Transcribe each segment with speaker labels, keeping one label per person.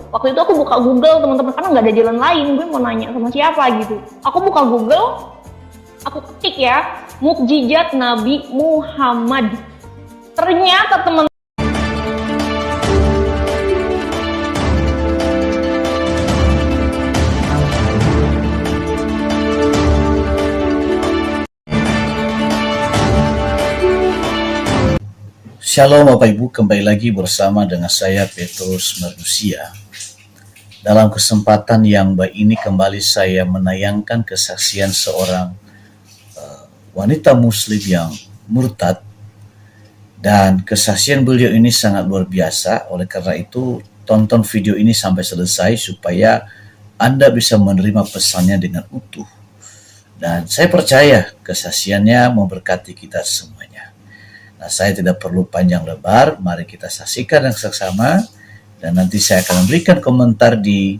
Speaker 1: Waktu itu aku buka Google teman-teman, karena nggak ada jalan lain, gue mau nanya sama siapa gitu. Aku buka Google, aku ketik ya, mukjizat Nabi Muhammad. Ternyata teman
Speaker 2: Shalom Bapak Ibu, kembali lagi bersama dengan saya Petrus Manusia. Dalam kesempatan yang baik ini kembali saya menayangkan kesaksian seorang wanita muslim yang murtad, dan kesaksian beliau ini sangat luar biasa. Oleh karena itu tonton video ini sampai selesai supaya Anda bisa menerima pesannya dengan utuh, dan saya percaya kesaksiannya memberkati kita semuanya. Nah, saya tidak perlu panjang lebar, mari kita saksikan yang seksama, dan nanti saya akan memberikan komentar di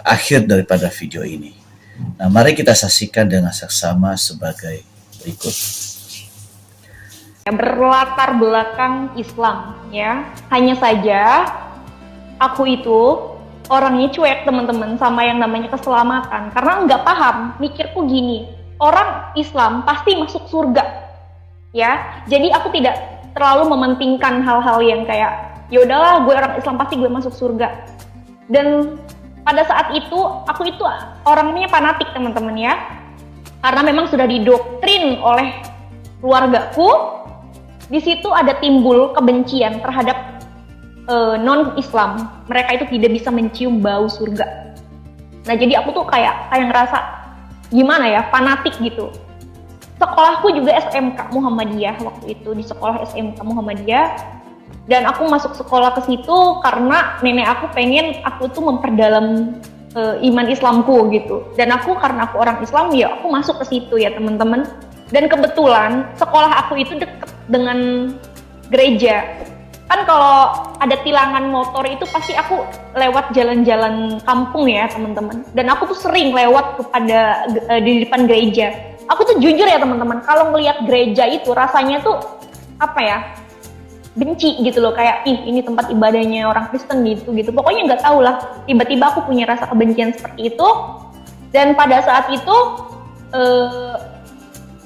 Speaker 2: akhir daripada video ini. Nah, mari kita saksikan dengan seksama sebagai berikut.
Speaker 1: berlatar belakang Islam ya. Hanya saja aku itu orangnya cuek teman-teman sama yang namanya keselamatan, karena nggak paham. Mikirku gini, orang Islam pasti masuk surga. Ya, jadi aku tidak terlalu mementingkan hal-hal yang kayak ya udahlah gue orang Islam pasti gue masuk surga. Dan pada saat itu aku itu orangnya fanatik teman-teman ya, karena memang sudah didoktrin oleh keluargaku. Di situ ada timbul kebencian terhadap non-Islam. Mereka itu tidak bisa mencium bau surga. Nah, jadi aku tuh kayak ngerasa gimana ya, fanatik gitu. Sekolahku juga SMK Muhammadiyah waktu itu, di sekolah SMK Muhammadiyah, dan aku masuk sekolah ke situ karena nenek aku pengen aku tuh memperdalam iman Islamku gitu. Dan karena aku orang Islam ya aku masuk ke situ ya teman-teman. Dan kebetulan sekolah aku itu deket dengan gereja. Kan kalau ada tilangan motor itu pasti aku lewat jalan-jalan kampung ya teman-teman. Dan aku tuh sering lewat di depan gereja. Aku tuh jujur ya teman-teman, kalau ngelihat gereja itu rasanya tuh apa ya, benci gitu loh, kayak ini tempat ibadahnya orang Kristen gitu. Pokoknya nggak tahu lah, tiba-tiba aku punya rasa kebencian seperti itu. Dan pada saat itu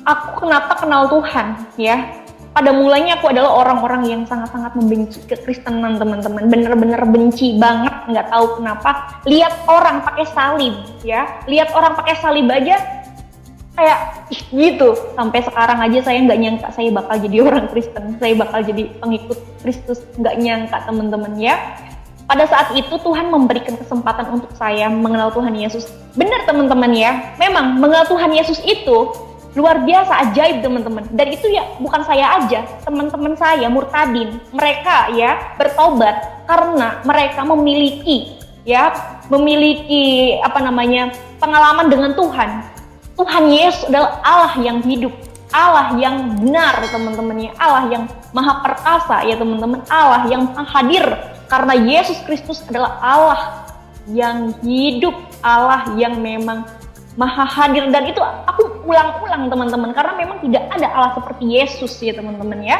Speaker 1: aku kenapa kenal Tuhan ya. Pada mulanya aku adalah orang-orang yang sangat-sangat membenci kekristenan teman-teman, bener-bener benci banget, nggak tahu kenapa. Lihat orang pakai salib ya, lihat orang pakai salib aja kayak gitu. Sampai sekarang aja saya nggak nyangka saya bakal jadi orang Kristen, saya bakal jadi pengikut Kristus, nggak nyangka teman-teman ya. Pada saat itu Tuhan memberikan kesempatan untuk saya mengenal Tuhan Yesus. Benar teman-teman ya, memang mengenal Tuhan Yesus itu luar biasa, ajaib teman-teman. Dan itu ya bukan saya aja, teman-teman saya murtadin, mereka ya bertobat karena mereka memiliki pengalaman dengan Tuhan. Tuhan Yesus adalah Allah yang hidup, Allah yang benar teman-teman ya, Allah yang maha perkasa ya teman-teman, Allah yang maha hadir, karena Yesus Kristus adalah Allah yang hidup, Allah yang memang maha hadir. Dan itu aku ulang-ulang teman-teman, karena memang tidak ada Allah seperti Yesus ya teman-teman ya.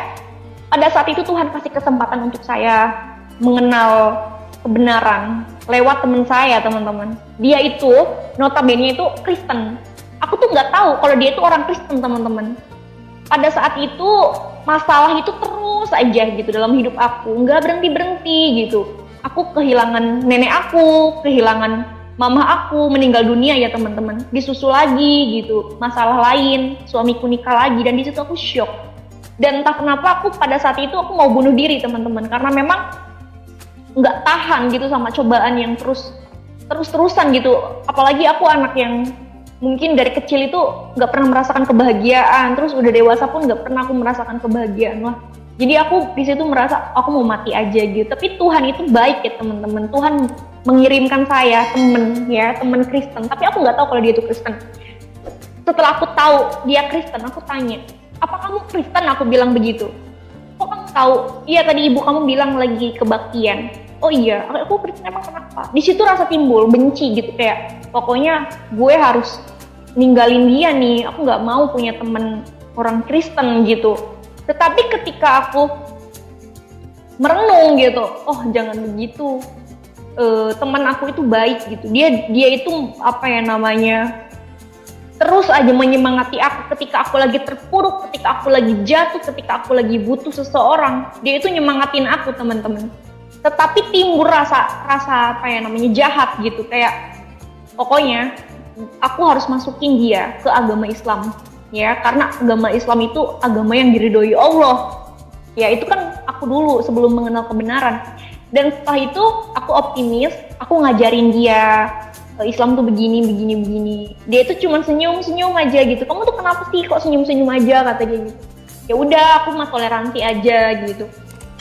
Speaker 1: Pada saat itu Tuhan kasih kesempatan untuk saya mengenal kebenaran lewat teman saya teman-teman. Dia itu notabene itu Kristen. Aku tuh nggak tahu kalau dia itu orang Kristen teman-teman. Pada saat itu masalah itu terus aja gitu dalam hidup aku, nggak berhenti gitu. Aku kehilangan nenek aku, kehilangan mama aku, meninggal dunia ya teman-teman. Disusul lagi gitu, masalah lain, suamiku nikah lagi, dan di situ aku shock. Dan entah kenapa aku pada saat itu aku mau bunuh diri teman-teman, karena memang nggak tahan gitu sama cobaan yang terus-terusan gitu. Apalagi aku anak yang mungkin dari kecil itu nggak pernah merasakan kebahagiaan, terus udah dewasa pun nggak pernah aku merasakan kebahagiaan lah. Jadi aku di situ merasa aku mau mati aja gitu. Tapi Tuhan itu baik ya teman-teman. Tuhan mengirimkan saya teman Kristen. Tapi aku nggak tahu kalau dia itu Kristen. Setelah aku tahu dia Kristen, aku tanya, apa kamu Kristen? Aku bilang begitu. Kok kamu tahu? Iya, tadi ibu kamu bilang lagi kebaktian. Oh iya, aku Kristen, emang kenapa? Di situ rasa timbul benci gitu, kayak pokoknya gue harus ninggalin dia nih. Aku nggak mau punya teman orang Kristen gitu. Tetapi ketika aku merenung gitu, oh jangan begitu, teman aku itu baik gitu. Dia itu apa ya namanya, terus aja menyemangati aku ketika aku lagi terpuruk, ketika aku lagi jatuh, ketika aku lagi butuh seseorang. Dia itu nyemangatin aku, teman-teman. Tetapi timbul rasa apa ya namanya, jahat gitu, kayak pokoknya aku harus masukin dia ke agama Islam, ya, karena agama Islam itu agama yang diridhoi Allah. Ya itu kan aku dulu sebelum mengenal kebenaran. Dan setelah itu aku optimis, aku ngajarin dia Islam tuh begini. Dia itu cuma senyum aja gitu. Kamu tuh kenapa sih kok senyum aja, kata dia gitu. Ya udah, aku mah toleransi aja gitu.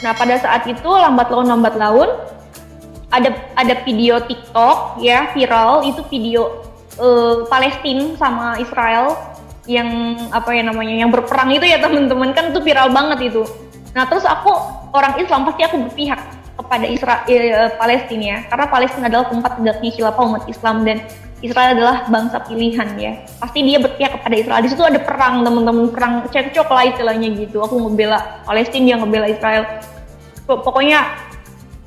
Speaker 1: Nah pada saat itu lambat laun ada video TikTok ya viral, itu video Palestina sama Israel yang apa ya namanya, yang berperang itu ya teman-teman, kan itu viral banget itu. Nah terus aku orang Islam pasti aku berpihak kepada Palestina ya, karena Palestina adalah tempat tegaknya khilafah umat Islam dan Israel adalah bangsa pilihan ya. Pasti dia berpihak kepada Israel. Di situ ada perang, teman-teman, perang cekcok lah istilahnya gitu. Aku ngebela Palestina, dia ngebela Israel. Pokoknya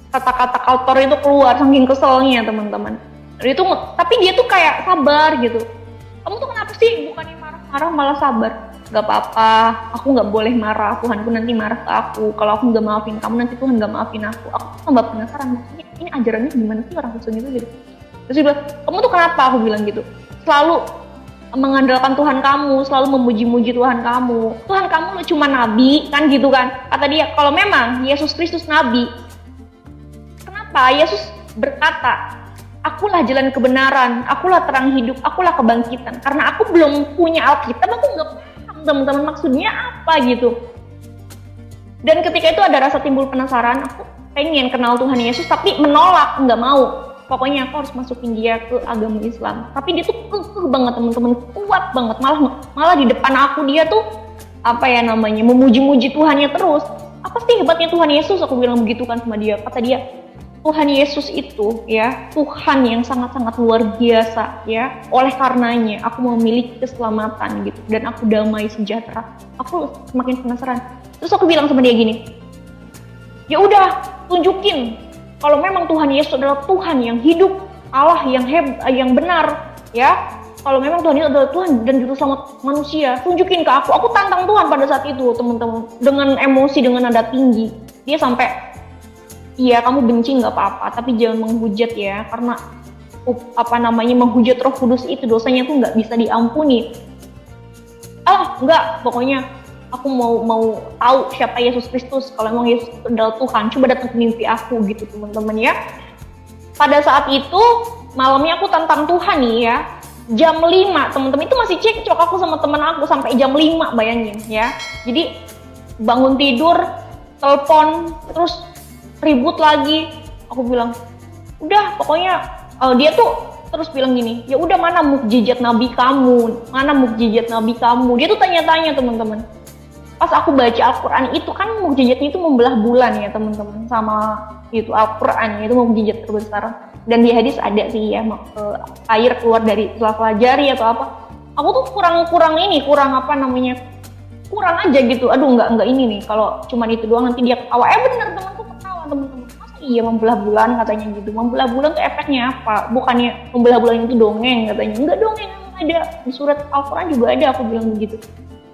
Speaker 1: kata-kata kotor itu keluar saking keselnya, teman-teman. Itu tapi dia tuh kayak sabar gitu. Kamu tuh kenapa sih bukannya marah-marah malah sabar? Gak apa-apa, aku gak boleh marah, Tuhanku nanti marah ke aku. Kalau aku gak maafin kamu, nanti Tuhan gak maafin aku. Aku tambah penasaran, maksudnya ini ajarannya gimana sih orang Kristen itu gitu. Terus dia bilang, kamu tuh kenapa? Aku bilang gitu, selalu mengandalkan Tuhan kamu, selalu memuji-muji Tuhan kamu. Tuhan kamu lu cuma nabi, kan gitu kan. Kata dia, kalau memang Yesus Kristus nabi, kenapa Yesus berkata, akulah jalan kebenaran, akulah terang hidup, akulah kebangkitan. Karena aku belum punya Alkitab, aku gak teman-teman maksudnya apa gitu. Dan ketika itu ada rasa timbul penasaran, aku pengen kenal Tuhan Yesus tapi menolak, nggak mau. Pokoknya aku harus masukin dia ke agama Islam. Tapi dia tuh kekeh banget, teman-teman, kuat banget. Malah di depan aku dia tuh apa ya namanya, memuji-muji Tuhannya terus. Apa sih hebatnya Tuhan Yesus? Aku bilang begitu kan sama dia. Kata dia, Tuhan Yesus itu ya Tuhan yang sangat-sangat luar biasa ya. Oleh karenanya aku memiliki keselamatan gitu, dan aku damai sejahtera. Aku semakin penasaran. Terus aku bilang sama dia gini, ya udah tunjukin kalau memang Tuhan Yesus adalah Tuhan yang hidup, Allah yang benar ya. Kalau memang Tuhan itu adalah Tuhan dan juru selamat manusia, tunjukin ke aku. Aku tantang Tuhan pada saat itu, teman-teman, dengan emosi, dengan nada tinggi. Dia sampai, iya kamu benci nggak apa-apa, tapi jangan menghujat ya, karena apa namanya, menghujat Roh Kudus itu dosanya tuh nggak bisa diampuni. Nggak, pokoknya aku mau tahu siapa Yesus Kristus. Kalau emang Yesus adalah Tuhan, coba datang ke mimpi aku gitu, teman-teman ya. Pada saat itu malamnya aku tantang Tuhan nih ya, jam 5, teman-teman, itu masih cekcok aku sama teman aku sampai jam 5, bayangin ya. Jadi bangun tidur, telepon, terus ribut lagi. Aku bilang, udah pokoknya dia tuh terus bilang gini, ya udah mana mukjizat nabi kamu, mana mukjizat nabi kamu. Dia tuh tanya-tanya, teman-teman. Pas aku baca Al-Quran itu kan mukjizatnya itu membelah bulan ya teman-teman, sama itu Al-Quran itu mukjizat terbesar. Dan di hadis ada sih ya, air keluar dari sela-sela jari atau apa. Aku tuh kurang apa namanya, kurang aja gitu. Aduh nggak ini nih, kalau cuma itu doang nanti dia ketawa. Bener, temanku ketawa, teman-teman. Masa iya membelah bulan, katanya gitu. Membelah bulan tuh efeknya apa? Bukannya membelah bulan itu dongeng, katanya. Enggak, dongeng ada di surat Al-Quran juga ada, aku bilang begitu.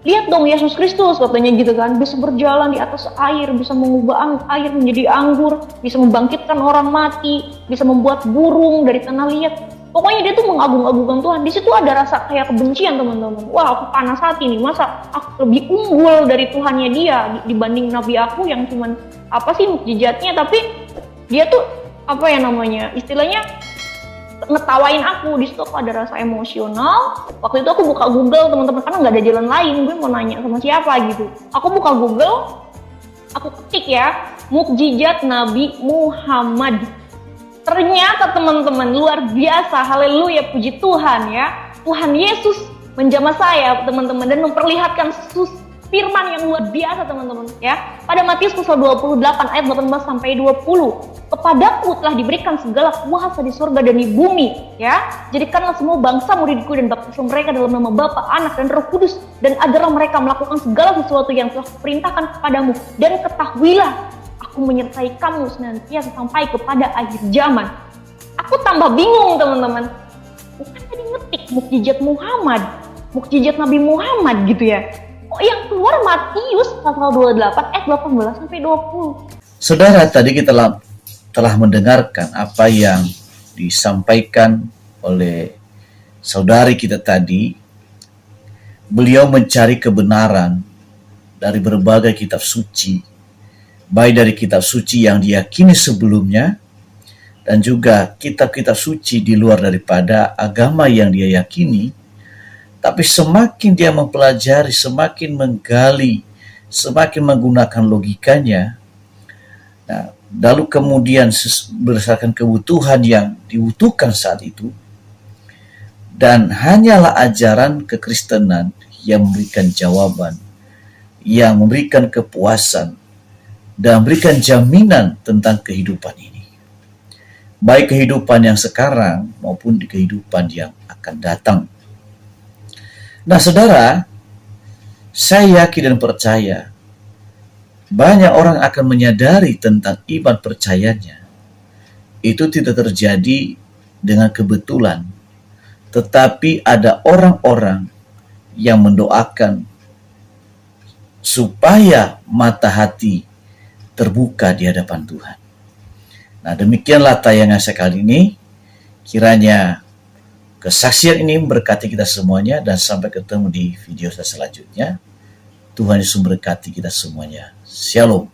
Speaker 1: Lihat dong Yesus Kristus, katanya gitu kan, bisa berjalan di atas air, bisa mengubah air menjadi anggur, bisa membangkitkan orang mati, bisa membuat burung dari tanah liat. Pokoknya dia tuh mengagung-agungkan Tuhan. Di situ ada rasa kayak kebencian, teman-teman. Wah, aku panas hati nih, masa aku lebih unggul dari Tuhannya dia dibanding nabi aku yang cuman apa sih mukjizatnya, tapi dia tuh apa ya namanya, istilahnya ngetawain aku. Di situ aku ada rasa emosional. Waktu itu aku buka Google, teman-teman, karena nggak ada jalan lain, gue mau nanya sama siapa gitu. Aku buka Google, aku ketik ya, mukjizat Nabi Muhammad. Ternyata teman-teman, luar biasa, haleluya, puji Tuhan ya. Tuhan Yesus menjamah saya, teman-teman, dan memperlihatkan firman yang luar biasa, teman-teman ya. Pada Matius pasal 28 ayat 18 sampai 20, kepadaku telah diberikan segala kuasa di surga dan di bumi ya. Jadikanlah semua bangsa muridku dan baptislah mereka dalam nama Bapa, Anak dan Roh Kudus, dan ajarlah mereka melakukan segala sesuatu yang telah kuperintahkan kepadamu, dan ketahuilah aku menyertai kamu senantiasa sampai kepada akhir zaman. tambah bingung teman-teman. Bukan tadi ngetik mukjizat Muhammad, mukjizat Nabi Muhammad gitu ya. Kok yang keluar Matius pasal 28 ayat 18 sampai 20.
Speaker 2: Saudara, tadi kita telah mendengarkan apa yang disampaikan oleh saudari kita tadi. Beliau mencari kebenaran dari berbagai kitab suci, baik dari kitab suci yang diyakini sebelumnya, dan juga kitab-kitab suci di luar daripada agama yang dia yakini. Tapi semakin dia mempelajari, semakin menggali, semakin menggunakan logikanya, nah, lalu kemudian berdasarkan kebutuhan yang dibutuhkan saat itu, dan hanyalah ajaran kekristenan yang memberikan jawaban, yang memberikan kepuasan, dan memberikan jaminan tentang kehidupan ini. Baik kehidupan yang sekarang maupun di kehidupan yang akan datang. Nah saudara, saya yakin dan percaya banyak orang akan menyadari tentang iman percayanya. Itu tidak terjadi dengan kebetulan, tetapi ada orang-orang yang mendoakan supaya mata hati terbuka di hadapan Tuhan. Nah, demikianlah tayangan saya kali ini. Kiranya kesaksian ini memberkati kita semuanya, dan sampai ketemu di video saya selanjutnya. Tuhan Yesus memberkati kita semuanya. Shalom.